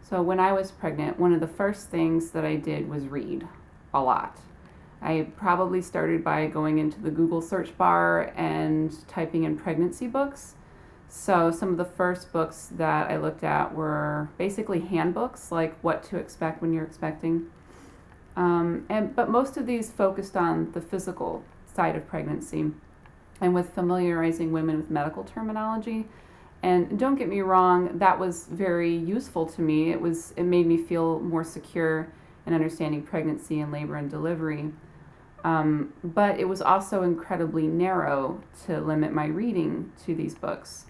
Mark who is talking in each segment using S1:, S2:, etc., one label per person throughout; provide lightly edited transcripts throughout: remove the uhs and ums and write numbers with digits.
S1: So when I was pregnant, one of the first things that I did was read a lot. I probably started by going into the Google search bar and typing in pregnancy books. So some of the first books that I looked at were basically handbooks, like what to expect when you're expecting. But most of these focused on the physical side of pregnancy and with familiarizing women with medical terminology. And don't get me wrong, that was very useful to me. It made me feel more secure in understanding pregnancy and labor and delivery. But it was also incredibly narrow to limit my reading to these books.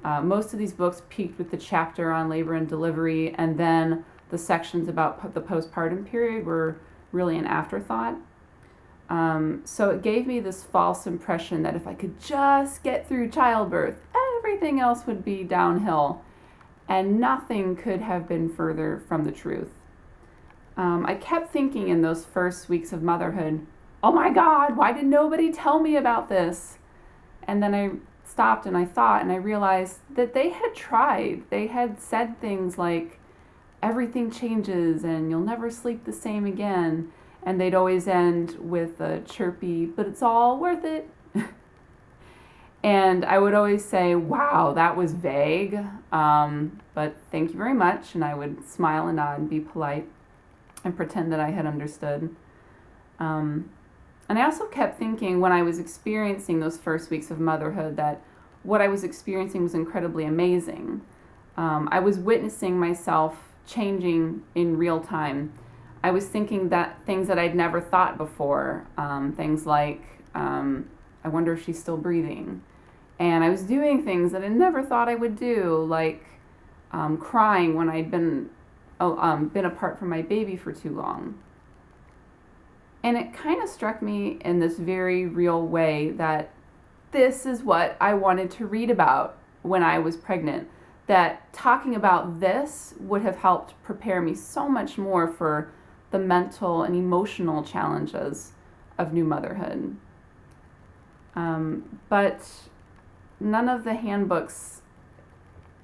S1: Most of these books peaked with the chapter on labor and delivery, and then the sections about the postpartum period were really an afterthought. So it gave me this false impression that if I could just get through childbirth, everything else would be downhill, and nothing could have been further from the truth. I kept thinking in those first weeks of motherhood, oh my God, why did nobody tell me about this? And then I stopped and I thought, and I realized that they had tried. They had said things like, everything changes and you'll never sleep the same again. And they'd always end with a chirpy, but it's all worth it. And I would always say, wow, that was vague, but thank you very much. And I would smile and nod and be polite and pretend that I had understood. And I also kept thinking when I was experiencing those first weeks of motherhood that what I was experiencing was incredibly amazing. I was witnessing myself changing in real time. I was thinking that things that I'd never thought before, things like, I wonder if she's still breathing. And I was doing things that I never thought I would do, like crying when I'd been apart from my baby for too long. And it kind of struck me in this very real way that this is what I wanted to read about when I was pregnant. That talking about this would have helped prepare me so much more for the mental and emotional challenges of new motherhood. But none of the handbooks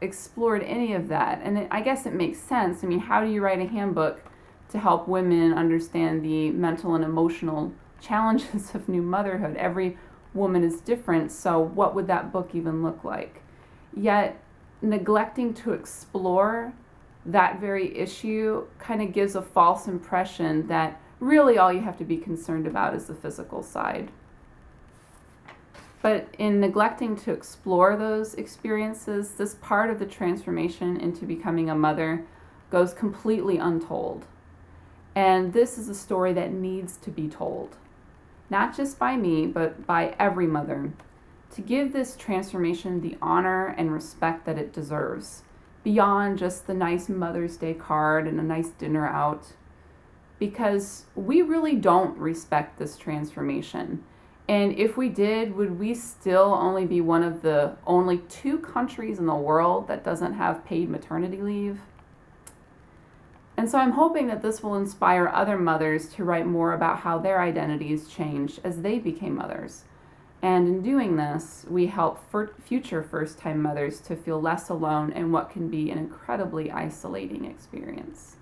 S1: explored any of that. And I guess it makes sense. I mean, how do you write a handbook to help women understand the mental and emotional challenges of new motherhood? Every woman is different, so what would that book even look like? Yet, neglecting to explore that very issue kind of gives a false impression that really all you have to be concerned about is the physical side. But in neglecting to explore those experiences, this part of the transformation into becoming a mother goes completely untold. And this is a story that needs to be told, not just by me, but by every mother, to give this transformation the honor and respect that it deserves, beyond just the nice Mother's Day card and a nice dinner out, because we really don't respect this transformation. And if we did, would we still only be one of the only 2 countries in the world that doesn't have paid maternity leave? And so I'm hoping that this will inspire other mothers to write more about how their identities changed as they became mothers. And in doing this, we help future first-time mothers to feel less alone in what can be an incredibly isolating experience.